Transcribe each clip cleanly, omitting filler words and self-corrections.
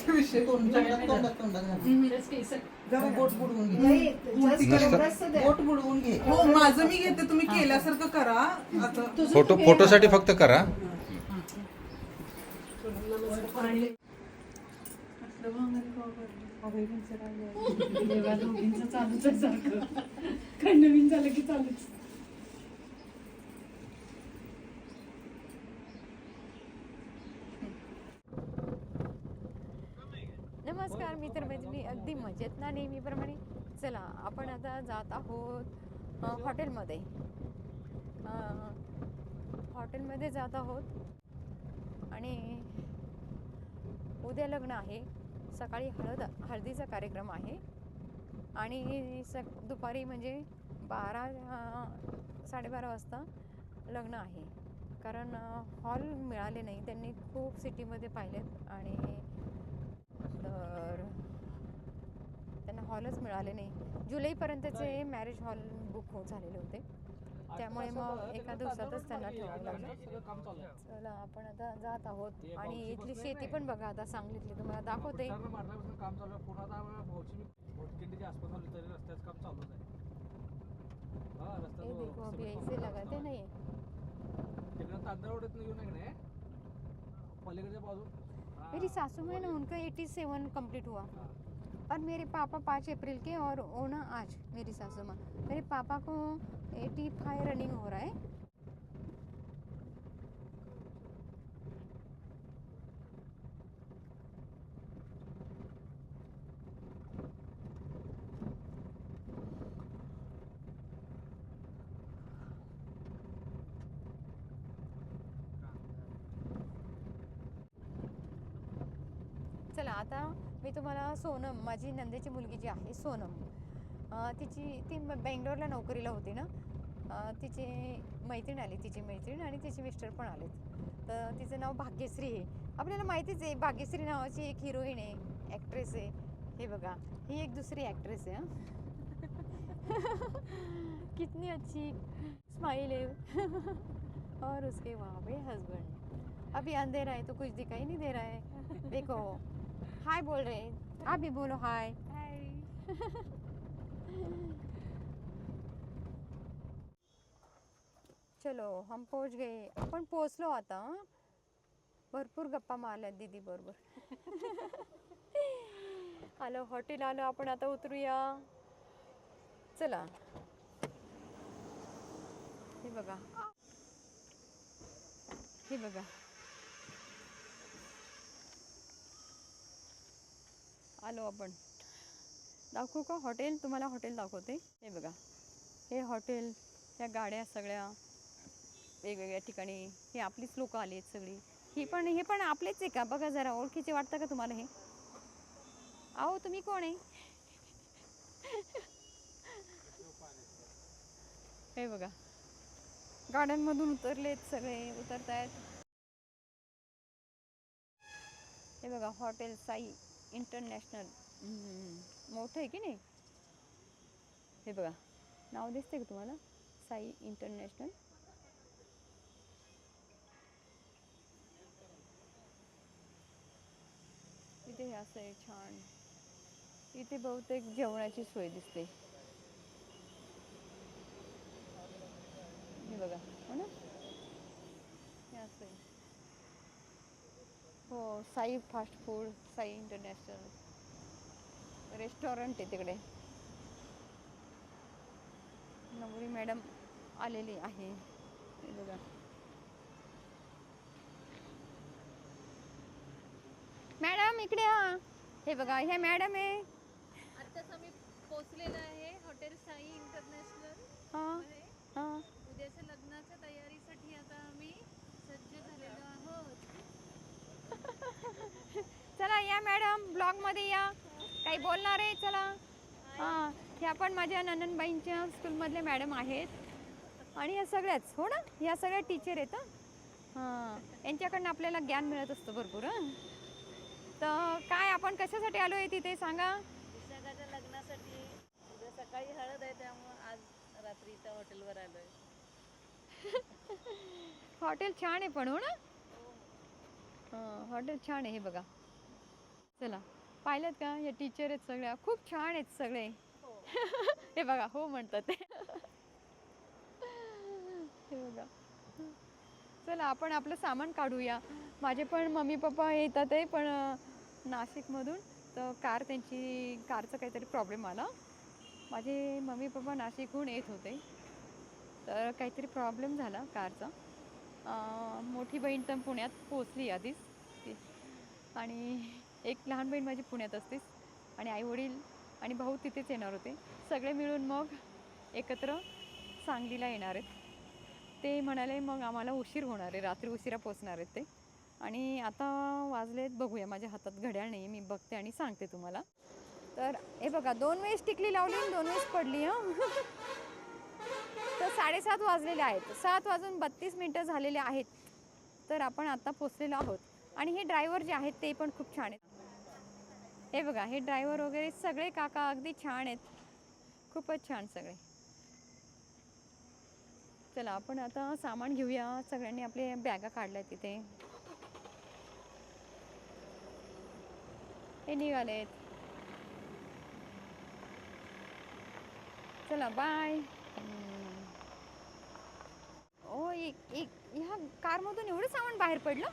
विषय करून बोट बुडवून घे. बोट बुडवून घे. हो माझं मी घेते, तुम्ही केल्यासारखं करा. आता फोटोसाठी फक्त करा. चालूच आहे सारखं, काही नवीन झालं की चालूच. नमस्कार मित्रमैत्रिणी, अगदी मजेत ना नेहमीप्रमाणे. चला आपण आता जात आहोत हॉटेलमध्ये जात आहोत. आणि उद्या लग्न आहे, सकाळी हळदीचा कार्यक्रम आहे आणि दुपारी म्हणजे 12-12:30 वाजता लग्न आहे. कारण हॉल मिळाले नाही, त्यांनी खूप सिटीमध्ये पाहिलेत आणि तर त्यांना हॉलच मिळाले नाही. जुलैपर्यंतचे मॅरेज हॉल बुक झालेले होते, त्यामुळे मग एका दिवसातच त्यांना ठेवावं लागलं. चला आपण आता जात आहोत आणि इथली शेती पण बघा, आता सांगलीतली तुम्हाला दाखवते. ये देखो अभी ऐसे लगाते नहीं है. मेरी सासू में ना उनका 87 कंप्लीट हुआ और मेरे पापा 5 अप्रैल के और वो ना आज मेरी सासू माँ, मेरे पापा को 85 रनिंग हो रहा है. चला आता मी तुम्हाला सोनम, माझी नंदेची मुलगी जी आहे सोनम, ती बेंगलोरला नोकरीला होती ना. तिची मैत्रीण आली, तिची मैत्रीण आणि तिचे मिस्टर पण आलेत. तर तिचं नाव भाग्यश्री आहे. आपल्याला माहितीच आहे भाग्यश्री नावाची एक हिरोईन आहे, ॲक्ट्रेस आहे. हे बघा, ही एक दुसरी ॲक्ट्रेस आहे. कितनी अच्छी स्माइल है. और उसके वहाँ पे हस्बैंड. अभी अंधेरा है तो कुछ दिखाई नहीं दे रहा है. देखो हाय बोल रहे हैं, आप भी बोलो हाय. चलो हम पहुंच गए, आपण पोहोचलो आता. भरपूर गप्पा मारल्या दीदी बरोबर. आलो हॉटेल, आलो आपण, आता उतरूया. चला हे बघा, हे बघा, आलो आपण. दाखवू का हॉटेल? तुम्हाला हॉटेल दाखवते. हे बघा, हे हॉटेल, या गाड्या सगळ्या वेगवेगळ्या ठिकाणी. हे आपलीच लोकं आली आहेत सगळी. हे पण आपलेच आहे का? बघा जरा, ओळखीचे वाटतं का तुम्हाला हे? अहो तुम्ही कोण आहे? हे बघा, गाड्यांमधून उतरलेत सगळे, उतरतायत. हे बघा, हॉटेल साई इंटरनॅशनल. मोठं आहे की नाही? हे बघा, नाव दिसते का तुम्हाला? साई इंटरनॅशनल. इथे हे असं आहे छान. इथे बहुतेक जेवणाची सोय दिसते. हे बघा, हो ना, हे असं आहे. हो, Sai fast food, Sai international restaurant आहे तिकडे. नवरी मॅडम आलेली आहे. हे बघा, मॅडम इकडे या. हे बघा, ह्या मॅडम आहे. आत्ताच आम्ही पोहोचलेलो आहे हॉटेल साई इंटरनॅशनल. हां हां, उद्याच्या लग्नाच्या तयारीसाठी आता आम्ही सज्ज झालेलो आहोत. चला या मॅडम, ब्लॉगमध्ये या, काही बोलणार आहे. चला. हां, ह्या पण माझ्या ननंदबाईंच्या स्कूलमधल्या मॅडम आहेत आणि ह्या सगळ्याच, हो ना, ह्या सगळ्या टीचर आहेत. हां, यांच्याकडनं आपल्याला ज्ञान मिळत असतं भरपूर. तर काय, आपण कशासाठी आलो आहे तिथे सांगा? विशाखाच्या लग्नासाठी. उद्या सकाळी हळद आहे, त्यामुळे आज रात्री इथं हॉटेलवर आलोय. हॉटेल छान आहे पण, हो ना. हां, हॉटेल छान आहे. हे बघा, चला पाहिलं का, या टीचर आहेत सगळ्या, खूप छान आहेत सगळे. हे बघा हो म्हणतात ते. हे बघा. चला आपण आपलं सामान काढूया. माझे पण मम्मी पप्पा येतात आहे पण नाशिकमधून, तर कारचं काहीतरी प्रॉब्लेम आला. माझे मम्मी पप्पा नाशिकहून येत होते, तर काहीतरी प्रॉब्लेम झाला कारचा. मोठी बहीण तर पुण्यात पोचली आधीच आणि एक लहान बहीण माझी पुण्यात असतेच, आणि आईवडील आणि भाऊ तिथेच येणार होते. सगळे मिळून मग एकत्र सांगलीला येणार आहेत. ते म्हणाले मग आम्हाला उशीर होणार आहे, रात्री उशिरा पोचणार आहेत ते. आणि आता वाजलेत, बघूया, माझ्या हातात घड्याळ नाही, मी बघते आणि सांगते तुम्हाला. तर हे बघा 2 वेळेस टिकली लावली आणि 2 वेळेस पडली. तर 7:30 वाजलेले आहेत, 7:32 झालेले आहेत. तर आपण आता पोचलेलो आहोत. आणि हे ड्रायव्हर जे आहेत ते पण खूप छान आहेत. हे बघा, हे ड्रायव्हर वगैरे सगळे काका अगदी छान आहेत, खूपच छान सगळे. चला आपण आता सामान घेऊया. सगळ्यांनी आपले बॅगा काढल्या तिथे. हे निघालेत. चला बाय. ओ ह्या कारमधून एवढं सामान बाहेर पडलं.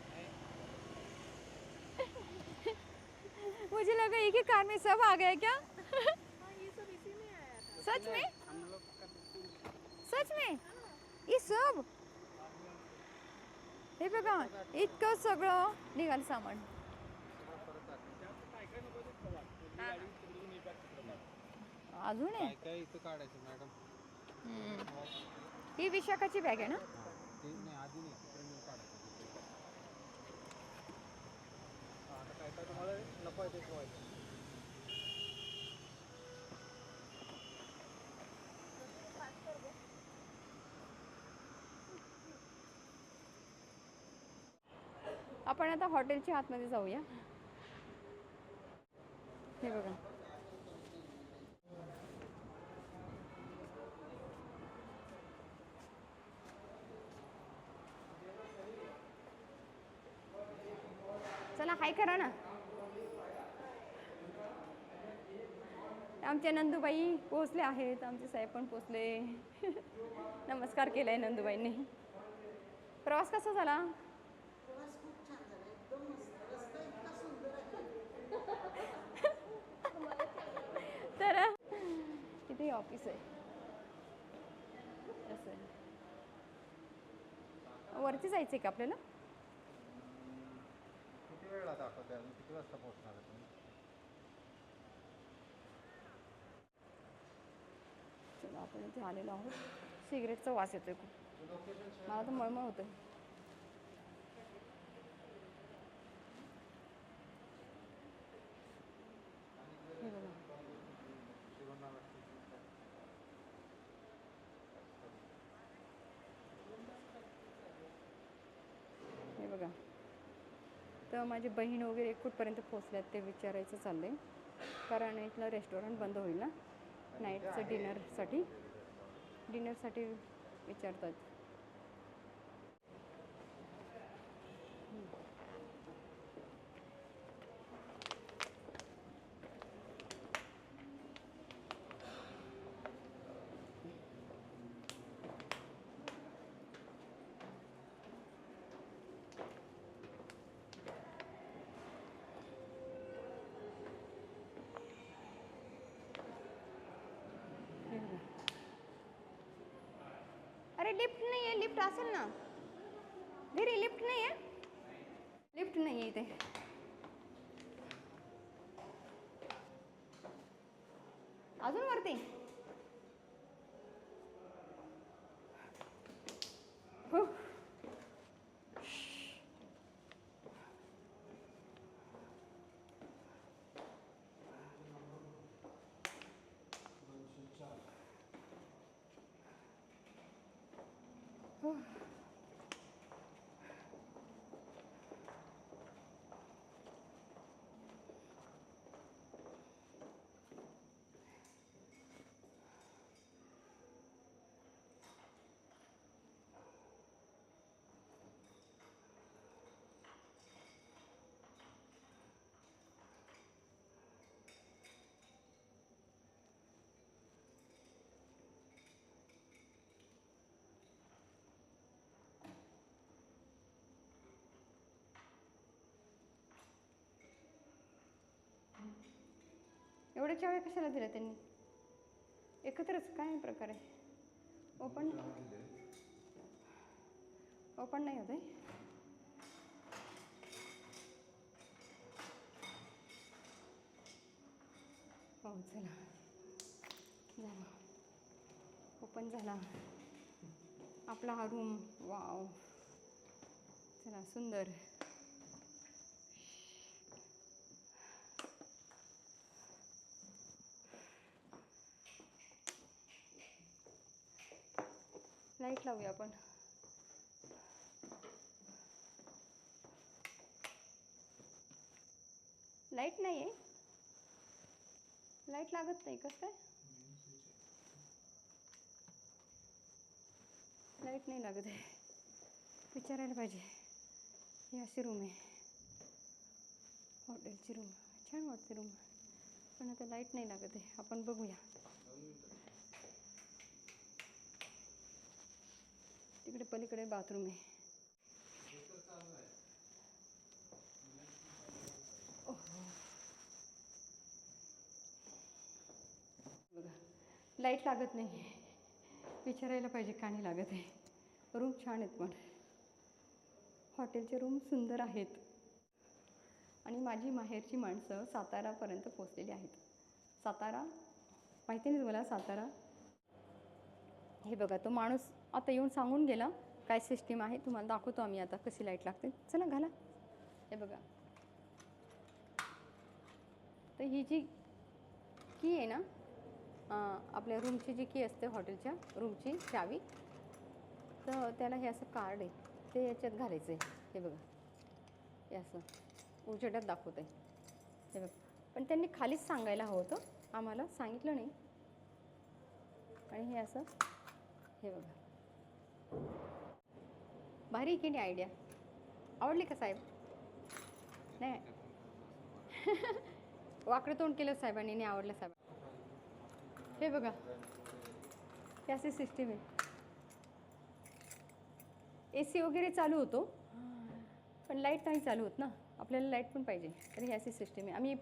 मुझे लगा एक ही कार में सब आ गए क्या? सच में? सच में? ये सब? हे बघा इतकं सगळं निघालं सामान. अजून आहे काय इथं काढायचं मॅडम. ही विशाखाची बॅग आहे ना? ते नाही, आधी नाही, तिकडे नेऊन काढायचं. आता काय काय तुम्हाला नको आहे ते ठेवायचं. आपण आता हॉटेलच्या आतमध्ये जाऊया. हे बघा, चला हाय करा ना. आमच्या नंदूबाई पोचले आहेत, आमचे साहेब पण पोचले. नमस्कार केलाय नंदूबाईंनी. प्रवास कसा झाला? तर तिथे ऑफिस आहे, असं आहे. वरती जायचं आहे का आपल्याला? किती वेळा दाखवते, अजून किती वाजता पोहोचणार आहे तुम्ही? चला आपण इथे आलेलो आहोत. सिगरेटचा वास येतोय खूप, मला तर मळमळ होतं. हे बघा, हे बघा. तर माझी बहीण वगैरे कुठपर्यंत पोचल्यात ते विचारायचं चाललं आहे, कारण इथलं रेस्टॉरंट बंद होईल ना नाईटचं डिनरसाठी विचारतात. अरे लिफ्ट नाही आहे, लिफ्ट असेल ना घरी. लिफ्ट नाही आहे, लिफ्ट नाही आहे इथे. अजून वरती हो. एवढ्या चाव्या कशाला दिल्या त्यांनी? एकत्रच काय प्रकार आहे? ओपन ओपन नाही होते. हो चला झाला, ओपन झाला आपला हा रूम. वाव, चला सुंदर. लाईट लावूया आपण. लाईट नाही आहे, लाईट लागत नाही. कसं काय लाईट नाही लागत आहे? विचारायला पाहिजे. ही अशी रूम आहे, हॉटेलची रूम. छान वाटते रूम, पण आता लाईट नाही लागत आहे. आपण बघूया. तिकडे पलीकडे बाथरूम आहे. बघा लाईट लागत नाही. विचारायला पाहिजे का नाही लागत आहे. रूम छान आहेत, पण हॉटेलचे रूम सुंदर आहेत. आणि माझी माहेरची माणसं सातारापर्यंत पोचलेली आहेत. सातारा माहिती नाही तुम्हाला? सातारा हे बघा, तो माणूस आता येऊन सांगून गेला काय सिस्टीम आहे. तुम्हाला दाखवतो आम्ही आता कशी लाईट लागते. चला घाला. हे बघा, तर ही जी की आहे ना, आपल्या रूमची जी की असते हॉटेलच्या रूमची चावी, तर त्याला हे असं कार्ड आहे, ते याच्यात घालायचं आहे. हे बघा, हे असं उजेडात दाखवत आहे. हे बघा, पण त्यांनी खालीच सांगायला हवं होतं, आम्हाला सांगितलं नाही. आणि हे असं, हे बघा, भारी की नाही आयडिया? आवडली का साहेब? नाही वाकडं तोंड केलं साहेबांनी, नाही आवडलं साहेब. हे बघा, ही अशी सिस्टीम आहे. AC वगैरे चालू होतो, पण लाईट नाही चालू होत ना. आपल्याला लाईट पण पाहिजे, तर ही अशी सिस्टीम आहे. आम्ही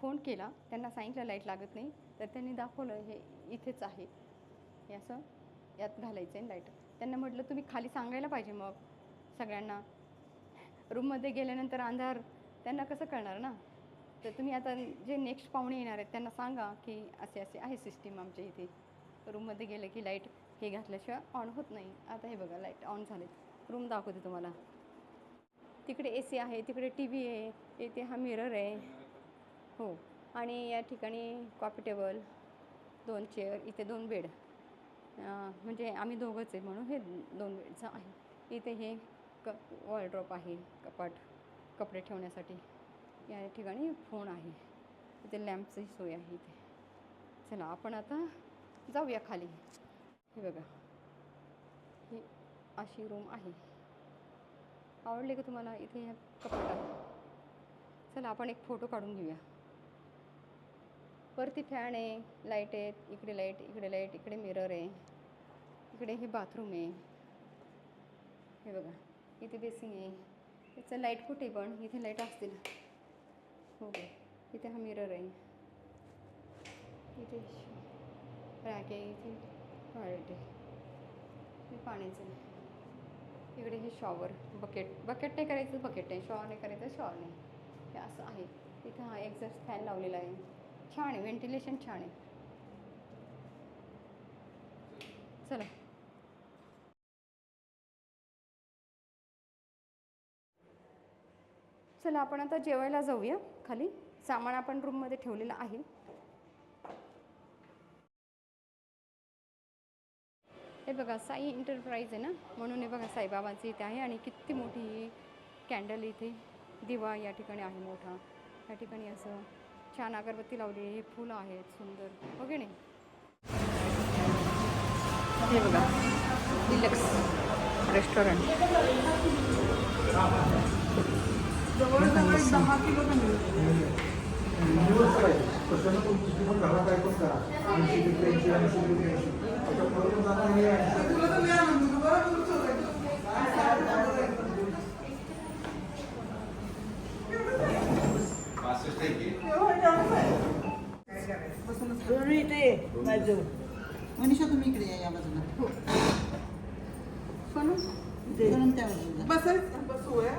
फोन केला, त्यांना सांगितलं लाईट लागत नाही, तर त्यांनी दाखवलं हे इथेच आहे. हे असं यात घालायचं आहे लाईट. त्यांना म्हटलं तुम्ही खाली सांगायला पाहिजे, मग सगळ्यांना रूममध्ये गेल्यानंतर अंधार त्यांना कसं कळणार ना. तर तुम्ही आता जे नेक्स्ट पाहुणे येणार आहेत त्यांना सांगा की असे असे आहे सिस्टीम आमच्या इथे. रूममध्ये गेलं की लाईट हे घातल्याशिवाय ऑन होत नाही. आता हे बघा लाईट ऑन झाले. रूम दाखवते तुम्हाला. तिकडे AC आहे, तिकडे TV आहे, इथे हा मिरर आहे. हो, आणि या ठिकाणी कॉफी टेबल, 2 चेअर, इथे 2 बेड. म्हणजे आम्ही दोघंच आहे म्हणून हे 2 बेडचं आहे. इथे हे वॉलड्रॉप आहे, कपाट, कपडे ठेवण्यासाठी. या ठिकाणी फोन आहे, इथे लॅम्पची सोय आहे इथे. चला आपण आता जाऊया खाली. हे बघा, ही अशी रूम आहे. आवडले का तुम्हाला? इथे ह्या कपाट आहे. चला आपण एक फोटो काढून घेऊया. वरती फॅन आहे, लाईट आहेत, इकडे लाईट, इकडे लाईट, इकडे मिरर आहे, इकडे हे बाथरूम आहे. हे बघा, इथे बेसिंग आहे. इथं लाईट कुठे पण इथे लाईट असतील. हो का, इथे हा मिरर आहे, इथे रॅक आहे, इथे टॉयलेट आहे, हे पाण्याचं आहे. इकडे हे शॉवर, बकेट नाही करायचं, बकेट नाही. शॉवर नाही करायचं, शॉवर नाही. हे असं आहे. इथं हा एक्झॉस्ट फॅन लावलेला आहे. छान आहे, व्हेंटिलेशन छान आहे. चला चला आपण आता जेवायला जाऊया खाली. सामान आपण रूममध्ये ठेवलेलं आहे. हे बघा, साई एंटरप्राइज आहे ना, म्हणून हे बघा साईबाबांचं इथे आहे. आणि किती मोठी कॅन्डल इथे, दिवा या ठिकाणी आहे मोठा. या ठिकाणी असं छान अगरबत्ती लावली, हे फुलं आहेत सुंदर, हो की नाही? हे बघा, डिलक्स रेस्टॉरंट. जवळजवळ 10 किलो बनवलं. मनीषा तुम्ही इकडे या बाजूला सोनम त्या बाजूला बसायचं बसूया.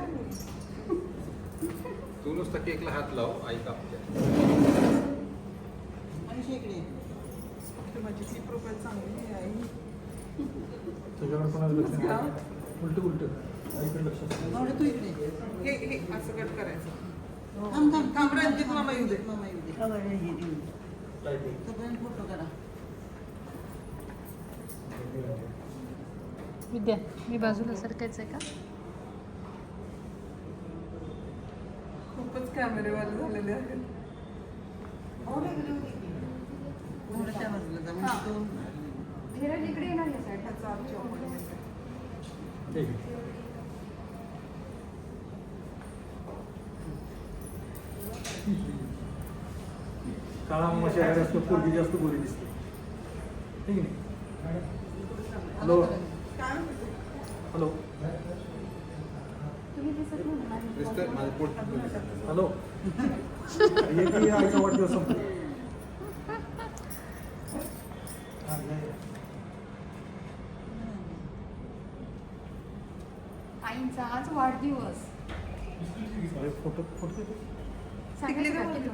तू नुसता केकला हात लाव, आई कापते. मनीषा इकडे ये. माझी ती प्रोफाईल चांगली आहे. तुझ्याकडे कोणाला लक्ष नाही. उलट आईकडे लक्ष असतं. नवरे तू इकडे ये. हे असं कट करायचं. थांब थांब थांब रणजित मामा येऊ दे. मामा येऊ दे तोपर्यंत फोटो करा. विद्या मी बाजूला सरकायचं आहे का? खूपच कॅमेरेवाले झालेले आहेत. नवरे त्या बाजूला जा म्हणजे तो धीरज इकडे येणार या साईडला. ह्याचा आमची appointment आहे. ठीक आहे. काळा मामाची आई असतो, पोरगी जास्त गोरी दिसते. ठीक आहे. हॅलो हॅलो हॅलो एक आईचा वाढदिवस संपतो. आईंचा आज वाढदिवस. फोटो फोटो तिकडे काय बोलते?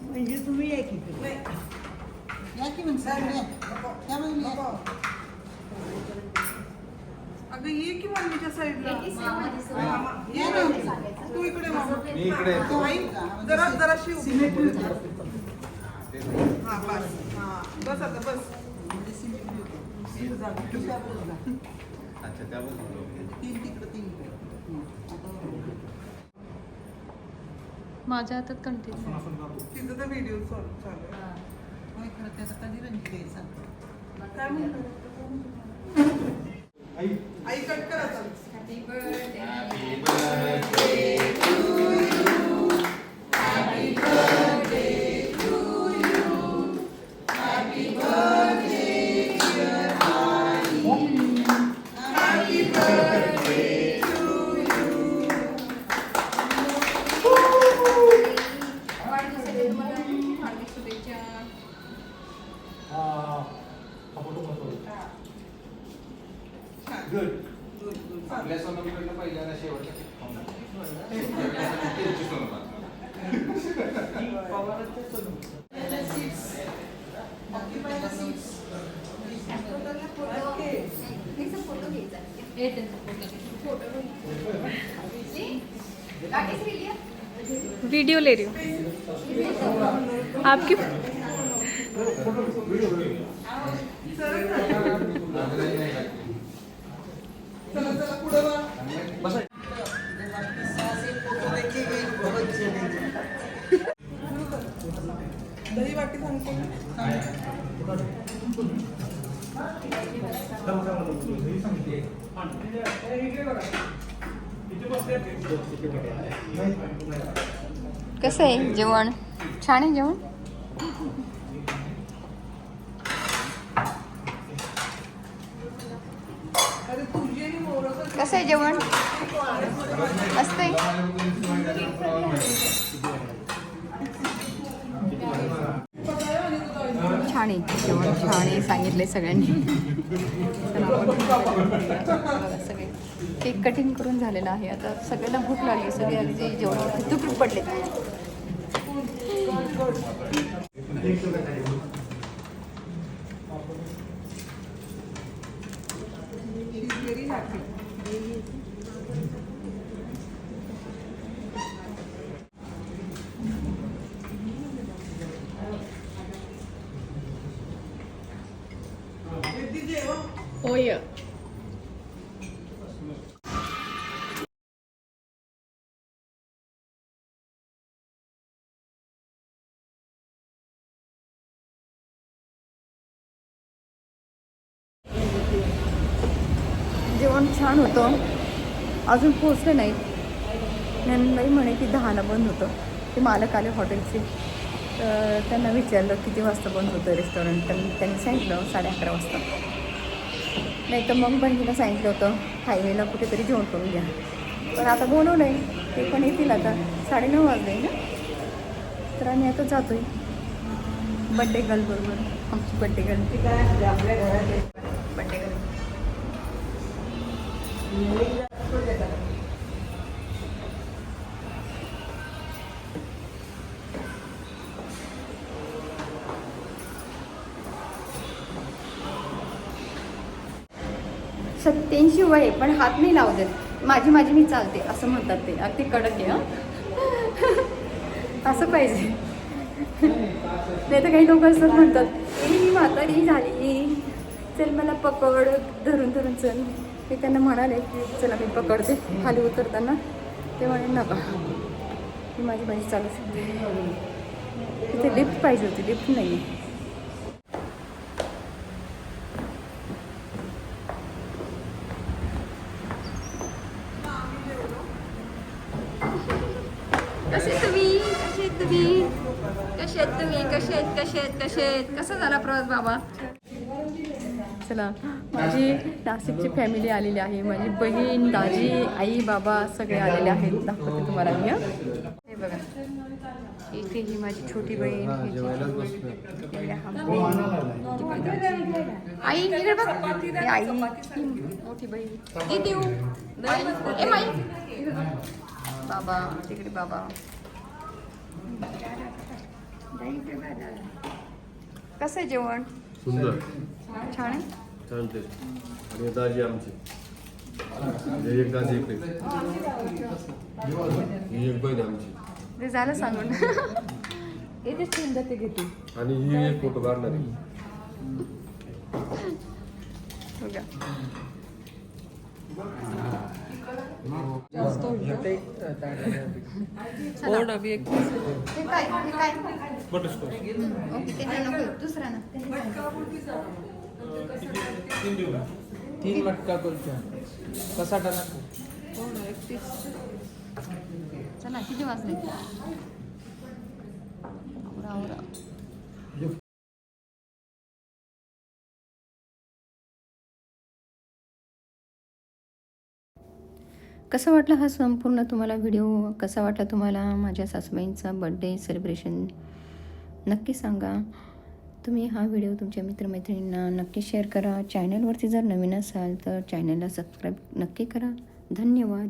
म्हणजे तुम्ही या की नाही. या की म्हणजे त्या बाजूला या. अगं ये की मम्मीच्या साईडला. या ना. तू इकडे मामा. मी इकडे येतो. आई जरा शिव. सिमेंट हा बस. हा बस आता बस. म्हणजे सिमेंट होतं. शिव जागा. त्या बाजूला. अच्छा त्याबद्दल तीन तिकडं तीन इकडे. आता बरोबर. माझ्या हातात कंटिन्यू. तिथं तर व्हिडिओ चालू आहे. होय खरं त्याचा कधी रंजित येईल सांगतो. काय म्हणतो? आई कट करा चालू. गुड. आपल्या सोनमकडनं पहिल्यांदा शेवटच्या त्यांची सोनम आता. वीडियो ले रही हूँ आपकी. चला चला पुढे वा. दही वाटी सांगते ना. कसं आहे जेवण? छान आहे जेवण. अरे तुझी आणि मोरं कसं आहे जेवण? मस्त आहे. छान आहे जेवण. छान आहे सांगितलंय सगळ्यांनी. चला आपण बघा सगळे केक कटिंग करून झालेलं आहे. आता सगळ्यांना भूक लागली. सगळे अगदी जेवणावर तुटून पडले. Very happy. होय. जेवण छान होतं. अजून पोचलं नाही. नंदबाई म्हणे की 10ला बंद होतं. ते मालक आले हॉटेलचे. तर त्यांना विचारलं किती वाजता बंद होतं रेस्टॉरंट. त्यांनी सांगितलं 11:30 वाजता. नाही तर मग बहिणीला सांगितलं होतं हायवेला कुठेतरी जेवण करून घ्या. पण आता बोलवलं आहे. ते पण येतील आता. 9:30 वाजले ना. तर आम्ही आता जातो आहे. बड्डे गर्ल बरोबर आमची बड्डे गर्ल आपल्या घरात बड्डे गर्ल. सत्याऐंशी वय आहे, पण हात नाही लावू देत. माझी माझी मी चालते असं म्हणतात ते. अगदी कडक आहे हं. असं पाहिजे. नाही तर काही लोक असं म्हणतात मी म्हातारी झाली, चल मला पकड, धरून धरून चल. मी त्यांना म्हणाले की चला मी पकडते खाली उतरताना. ते म्हणे नका, मी माझी माझी चालू शकते. तिथे लिफ्ट पाहिजे होती, लिफ्ट नाही आहे. कसा झाला प्रवास बाबा? चला, माझी नाशिकची फॅमिली आलेली आहे. माझी बहीण, दाजी, आई, बाबा सगळे आलेले आहेत. दाखवते तुम्हाला मी. हे बघा, इथे ही माझी छोटी बहीण, आई इकडे बघ. ही आई, ही मोठी बहीण, इथे येऊ. ए माई, बाबा तिकडे बाबा. कसं आहे जेवण? सुंदर, छान आहे. चालते. आणि दाजी आमची एक दाजी एक ही एक बहीण आमची. ते झालं सांगून. येतेच चिंता ते घेते. आणि ही एक फोटो काढणारी. बघा. कोण अभी एक हे काय हे काय? बटरस्कॉच. ओके, ते नाही नको, दुसरा ना. 3 मटका कुलचा कसा टाका. चला, किती वाजले? आवरा आवरा. कसा वाटला हा संपूर्ण तुम्हाला व्हिडिओ? कसा वाटला तुम्हाला माझ्या सासूबाईंचा बड्डे सेलिब्रेशन? नक्की सांगा. तुम्ही हा व्हिडिओ तुमच्या मित्रमैत्रिणींना नक्की शेअर करा. चॅनलवरती जर नवीन असाल तर चॅनलला सबस्क्राईब नक्की करा. धन्यवाद.